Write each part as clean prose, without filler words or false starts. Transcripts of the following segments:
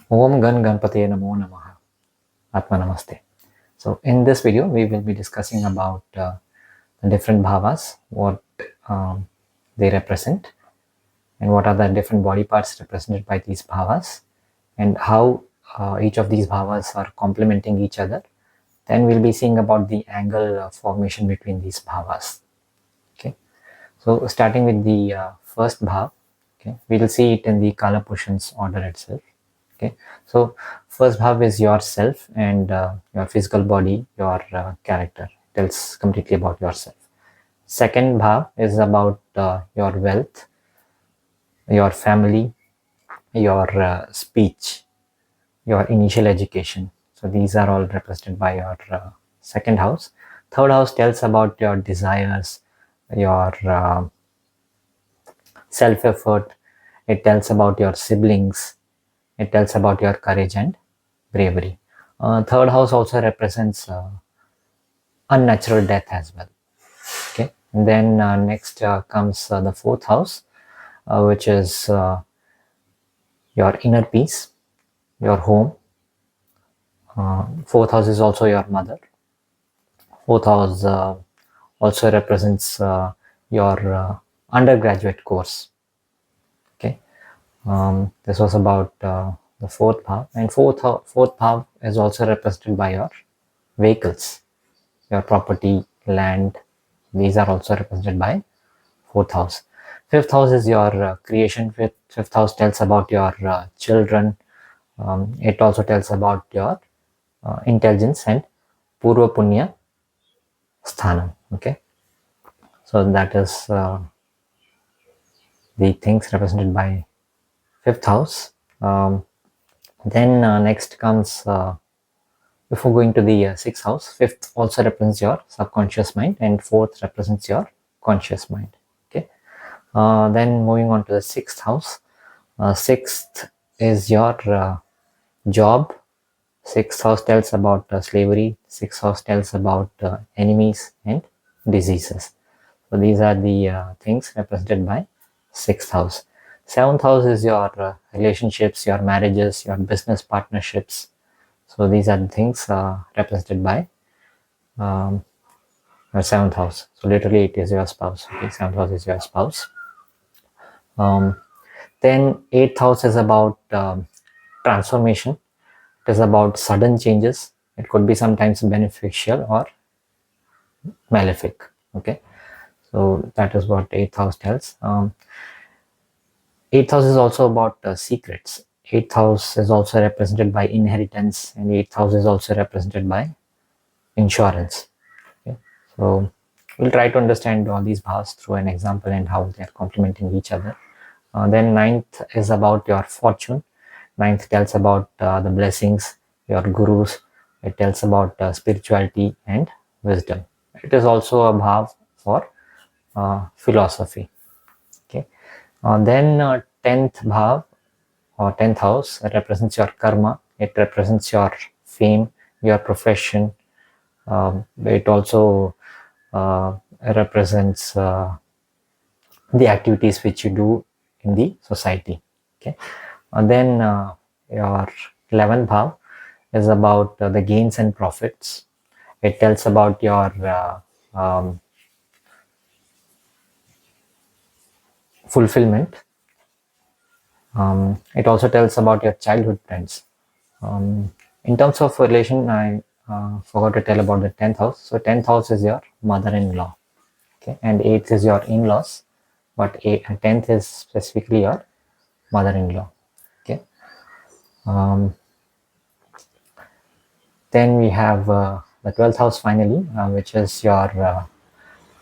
Om Gan Ganpataye Namo Namaha. Atma Namaste. So in this video, we will be discussing about the different bhavas, what they represent, and what are the different body parts represented by these bhavas, and how each of these bhavas are complementing each other. Then we'll be seeing about the angle formation between these bhavas. Okay. So starting with the first bhav, okay, we'll see it in the Kala Pushans order itself. Okay, so first bhav is yourself and your physical body, your character. It tells completely about yourself. Second bhav is about your wealth, your family, your speech, your initial education. So these are all represented by your second house. Third house tells about your desires, your self-effort. It tells about your siblings. It tells about your courage and bravery. Third house also represents unnatural death as well. Okay, and then next comes the fourth house, which is your inner peace, your home. Fourth house is also your mother. Fourth house also represents your undergraduate course. Okay, this was about the fourth bhav, and fourth bhav is also represented by your vehicles, your property, land. These are also represented by fourth house. Fifth house is your creation. Fifth house tells about your children. It also tells about your intelligence and purva punya sthanam. Okay, so that is the things represented by fifth house. Then next comes, before going to the sixth house, fifth also represents your subconscious mind, and fourth represents your conscious mind. Okay, then moving on to the sixth house. Sixth is your job. Sixth house tells about slavery. Sixth house tells about enemies and diseases. So these are the things represented by sixth house. Seventh house is your relationships, your marriages, your business partnerships. So these are the things represented by your seventh house. So literally it is your spouse. Okay, seventh house is your spouse. Then eighth house is about transformation. It is about sudden changes. It could be sometimes beneficial or malefic. Okay, so that is what eighth house tells. Eighth house is also about secrets. Eighth house is also represented by inheritance, and eighth house is also represented by insurance. Okay, so we'll try to understand all these bhavas through an example and how they are complementing each other. Then ninth is about your fortune. Ninth tells about the blessings, your gurus. It tells about spirituality and wisdom. It is also a bhav for philosophy. Okay. Then 10th bhav or 10th house represents your karma. It represents your fame, your profession. It also represents the activities which you do in the society. Okay, and then your 11th bhav is about the gains and profits. It tells about your fulfillment. It also tells about your childhood friends. In terms of relation, I forgot to tell about the 10th house. So 10th house is your mother-in-law. Okay, and 8th is your in-laws, but 10th is specifically your mother-in-law. Okay. Then we have the 12th house finally, which is your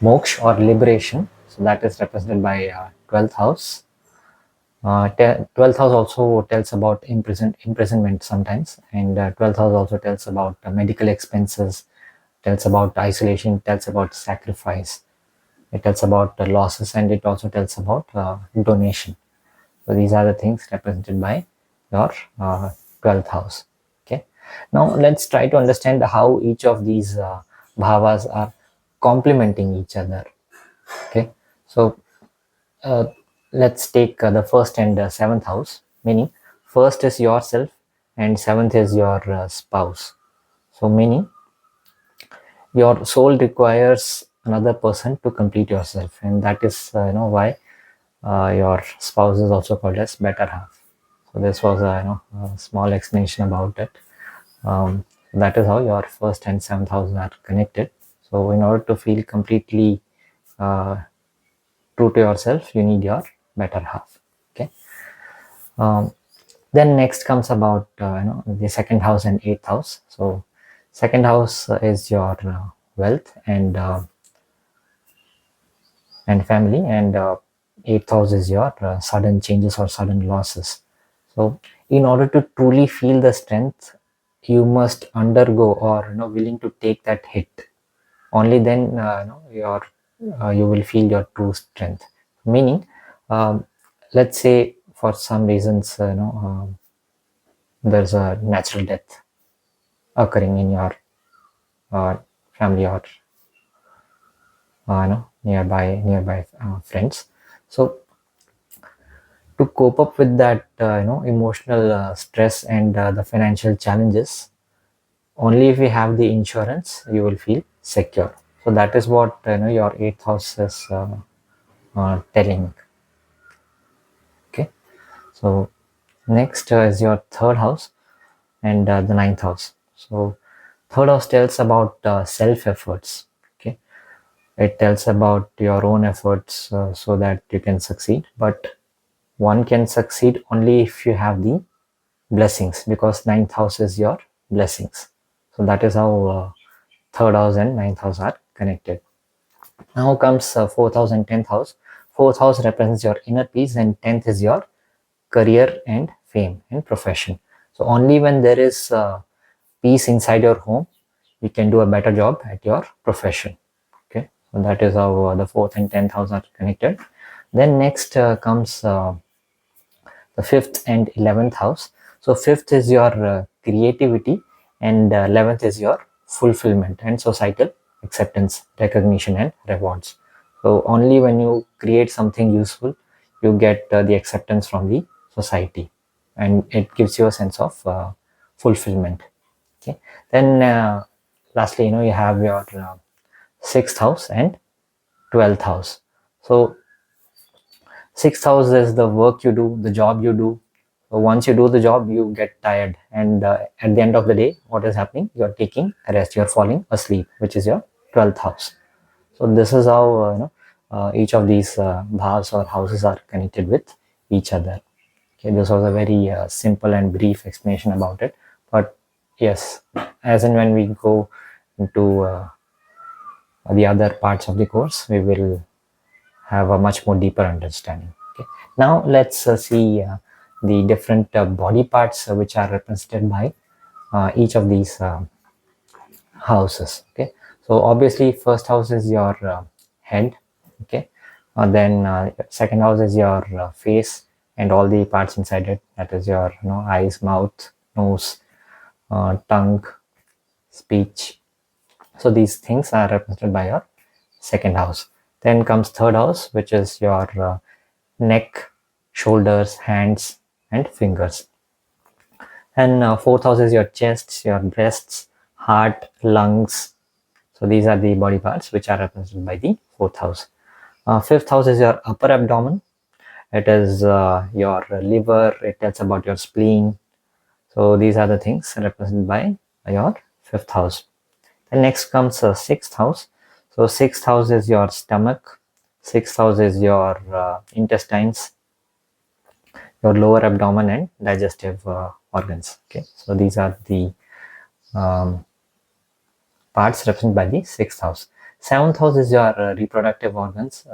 moksha or liberation. So that is represented by 12th house. 12th house also tells about imprisonment sometimes, and 12th house also tells about medical expenses, tells about isolation, tells about sacrifice, it tells about losses, and it also tells about donation. So these are the things represented by your 12th house. Okay, now let's try to understand how each of these bhavas are complementing each other. Okay, so let's take the first and seventh house, meaning first is yourself, and 7th is your spouse. So meaning your soul requires another person to complete yourself, and that is why your spouse is also called as better half. So this was a small explanation about it. That is how your first and 7th house are connected. So in order to feel completely uh, true to yourself, you need your better half. Okay. um, then next comes about the 2nd house and 8th house. So 2nd house is your wealth and family, and 8th house is your sudden changes or sudden losses. So in order to truly feel the strength, you must undergo or willing to take that hit. Only then you will feel your true strength. Meaning, let's say for some reasons there's a natural death occurring in your uh, family or nearby friends. So to cope up with that emotional stress and the financial challenges, only if you have the insurance you will feel secure. So that is what your 8th house is telling. Okay. So next is your 3rd house and the 9th house. So 3rd house tells about self efforts. Okay. It tells about your own efforts so that you can succeed, but one can succeed only if you have the blessings, because 9th house is your blessings. So that is how 3rd house and 9th house are connected. Now comes 4th house and 10th house. 4th house represents your inner peace, and 10th is your career and fame and profession. So only when there is peace inside your home, you can do a better job at your profession. Okay, so that is how the 4th and 10th house are connected. Then next comes the 5th and 11th house. So 5th is your creativity, and 11th is your fulfillment and societal acceptance, recognition, and rewards. So only when you create something useful, you get the acceptance from the society, and it gives you a sense of fulfillment. Okay. Then lastly, you have your 6th house and 12th house. So 6th house is the work you do, the job you do. So once you do the job, you get tired, and at the end of the day, what is happening? You're taking a rest, you're falling asleep, which is your 12th house. So this is how each of these bhavas or houses are connected with each other. Okay, this was a very simple and brief explanation about it, but yes, as and when we go into the other parts of the course, we will have a much more deeper understanding. Okay. Now let's see the different body parts which are represented by each of these houses. Okay. So obviously, first house is your head. Okay. Then 2nd house is your face and all the parts inside it. That is your eyes, mouth, nose, tongue, speech. So these things are represented by your 2nd house. Then comes 3rd house, which is your neck, shoulders, hands, and fingers. And 4th house is your chest, your breasts, heart, lungs. So these are the body parts which are represented by the 4th house. 5th house is your upper abdomen. It is your liver. It tells about your spleen. So these are the things represented by your 5th house. Then next comes 6th house. So 6th house is your stomach. 6th house is your intestines, your lower abdomen, and digestive organs. Okay, so these are the um, parts represented by the 6th house. 7th house is your reproductive organs.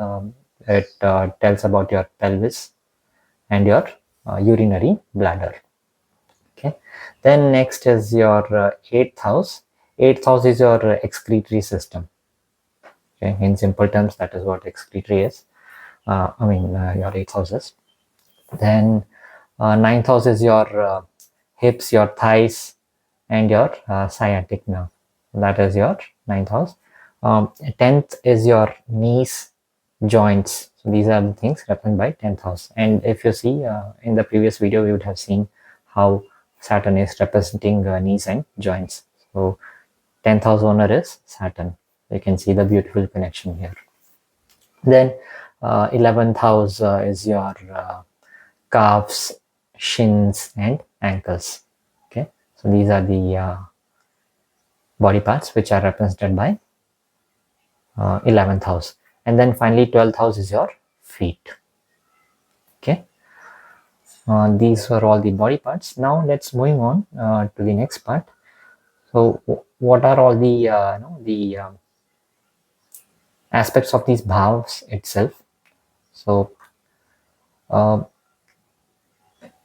It tells about your pelvis and your urinary bladder. Okay, then next is your 8th house. 8th house is your excretory system. Okay, in simple terms, that is what excretory is. Your 8th houses. Then 9th house is your hips, your thighs, and your sciatic nerve. That is your 9th house. 10th is your knees, joints. So these are the things represented by 10th house. And if you see in the previous video, we would have seen how Saturn is representing knees and joints. So 10th house owner is Saturn. You can see the beautiful connection here. Then 11th house is your calves, shins, and ankles. Okay, so these are the body parts which are represented by 11th house. And then finally 12th house is your feet. Okay, these were all the body parts. Now let's moving on to the next part. So what are all the aspects of these bhavas itself? So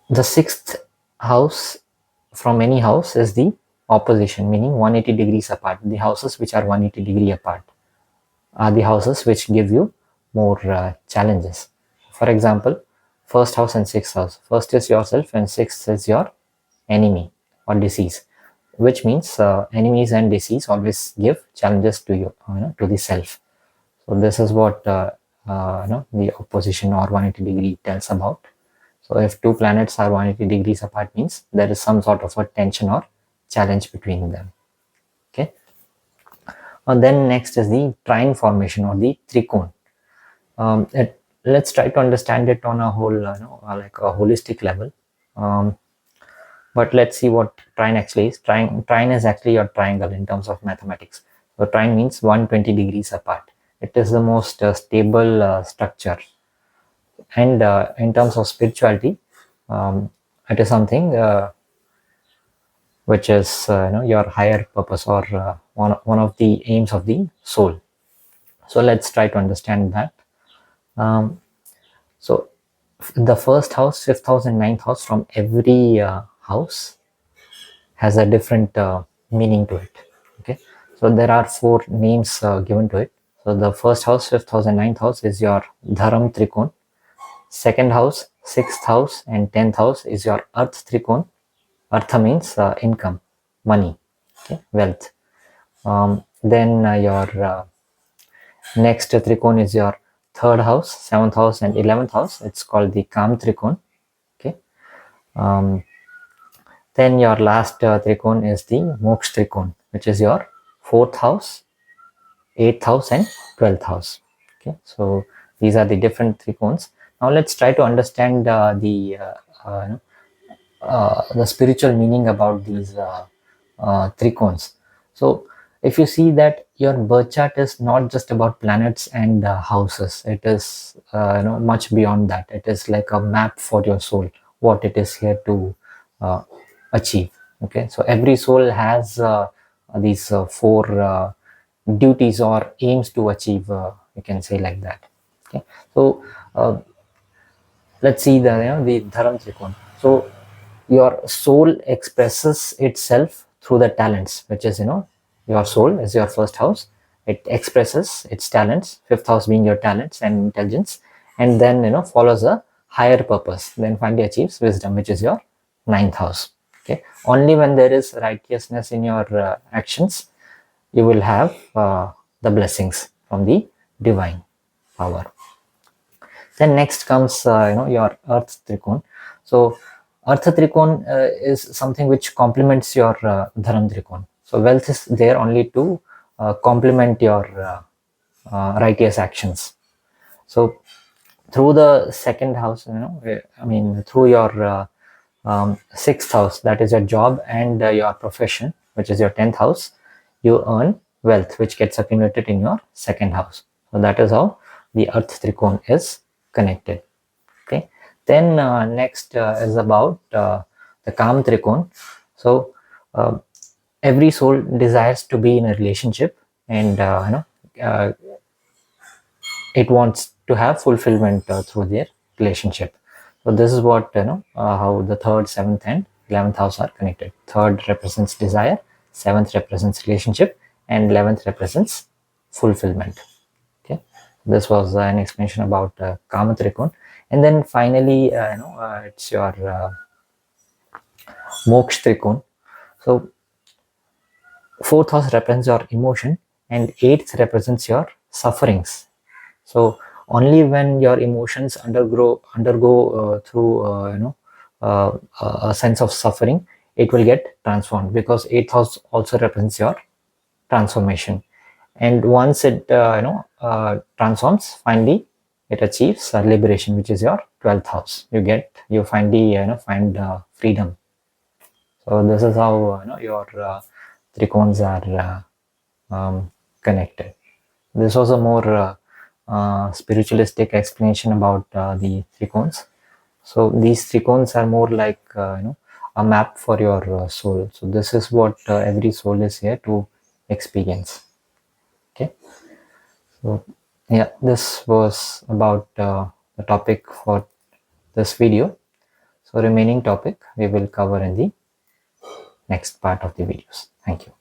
the sixth house from any house is the opposition, meaning 180 degrees apart. The houses which are 180 degree apart are the houses which give you more challenges. For example, first house and sixth house. First is yourself and sixth is your enemy or disease, which means enemies and disease always give challenges to you, to the self. So this is what the opposition or 180 degree tells about. So if two planets are 180 degrees apart, means there is some sort of a tension or challenge between them. Okay. And then next is the trine formation or the trikona. Let's try to understand it on a whole, like a holistic level. But let's see what trine actually is. Trine is actually your triangle in terms of mathematics. So trine means 120 degrees apart. It is the most stable structure. And in terms of spirituality, it is something which is your higher purpose or one of the aims of the soul. So let's try to understand that. So the first house, fifth house, and ninth house from every house has a different meaning to it. Okay, so there are four names given to it. So the first house, fifth house, and ninth house is your dharam trikona. Second house, sixth house, and 10th house is your earth trikona. Artha means income, money, okay, wealth. Then your next trikona is your third house, seventh house, and 11th house. It's called the kam trikona. Okay. Then your last trikona is the moksha trikona, which is your fourth house, 8th house, and 12th house. Okay, so these are the different trikonas. Now let's try to understand the spiritual meaning about these trikonas. So if you see that your birth chart is not just about planets and houses, it is much beyond that. It is like a map for your soul, what it is here to achieve. Okay, so every soul has these four duties or aims to achieve, you can say like that. Okay, so let's see the dharam trikona. So your soul expresses itself through the talents, which is your soul is your first house. It expresses its talents, fifth house being your talents and intelligence, and then follows a higher purpose, then finally achieves wisdom, which is your ninth house. Okay, only when there is righteousness in your actions, you will have the blessings from the divine power. Then next comes your earth trikona. So Artha Trikona is something which complements your Dharam Trikona. So wealth is there only to complement your righteous actions. So through the second house, through your sixth house, that is your job and your profession, which is your 10th house, you earn wealth, which gets accumulated in your second house. So that is how the Earth Trikona is connected. Okay. Then next is about the Kam Trikona. So every soul desires to be in a relationship, and it wants to have fulfillment through their relationship. So this is what how the third, seventh, and 11th house are connected. Third represents desire, seventh represents relationship, and 11th represents fulfillment. Okay, this was an explanation about Kama Trikona. And then finally, it's your Moksha Trikona. So fourth house represents your emotion, and eighth represents your sufferings. So only when your emotions undergo through a sense of suffering, it will get transformed, because 8th house also represents your transformation. And once it transforms, finally it achieves liberation, which is your 12th house. You finally find freedom. So this is how your trikons are connected. This was a more spiritualistic explanation about the trikons. So these trikons are more like a map for your soul. So this is what every soul is here to experience. Okay. So yeah, this was about the topic for this video. So remaining topic we will cover in the next part of the videos. Thank you.